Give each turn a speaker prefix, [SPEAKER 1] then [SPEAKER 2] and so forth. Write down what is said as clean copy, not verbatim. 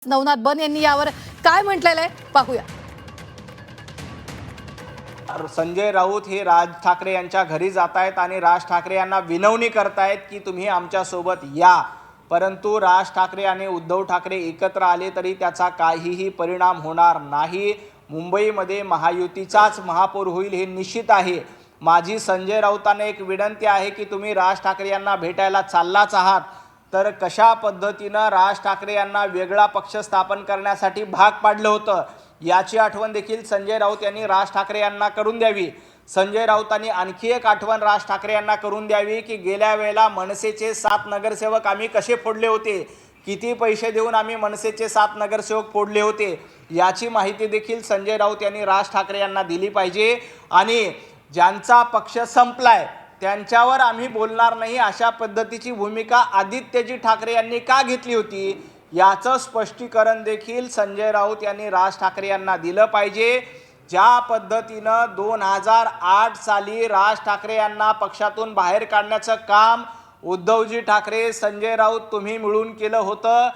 [SPEAKER 1] नवनाथ बन यांनी यावर काय म्हटलेलं आहे पाहूया।
[SPEAKER 2] संजय राऊत हे राज ठाकरे यांच्या घरी जात आहेत आणि राज ठाकरे यांना विनवणी करतायत की तुम्ही आमच्या सोबत या, परंतु राज ठाकरे आणि उद्धव ठाकरे एकत्र आले तरी त्याचा काहीही परिणाम होणार नाही। मुंबईमध्ये महायुतीचाच महापौर होईल हे निश्चित आहे। माझी संजय राऊतांना एक विनंती आहे की तुम्ही राज ठाकरे यांना भेटायला चाललाच आहात तर कशा पद्धतीनं राज ठाकरे यांना वेगळा पक्ष स्थापन करण्यासाठी भाग पाडलं होतं याची आठवण देखील संजय राऊत यांनी राज ठाकरे यांना करून द्यावी। संजय राऊतांनी आणखी एक आठवण राज ठाकरे यांना करून द्यावी की गेल्या वेळेला मनसेचे 7 नगरसेवक आम्ही कसे फोडले होते, किती पैसे देऊन आम्ही मनसेचे 7 नगरसेवक फोडले होते याची माहिती देखील संजय राऊत यांनी राज ठाकरे यांना दिली पाहिजे। आणि ज्यांचा पक्ष संपलाय त्यांच्यावर आम्ही बोलणार नाही अशा पद्धतीची भूमिका आदित्यजी ठाकरे यांनी का घेतली होती याचं स्पष्टीकरण देखील संजय राऊत यांनी राज ठाकरे यांना दिलं पाहिजे। ज्या पद्धतीनं 2008 साली राज ठाकरे यांना पक्षातून बाहेर काढण्याचं काम उद्धवजी ठाकरे, संजय राऊत तुम्ही मिळून केलं होतं।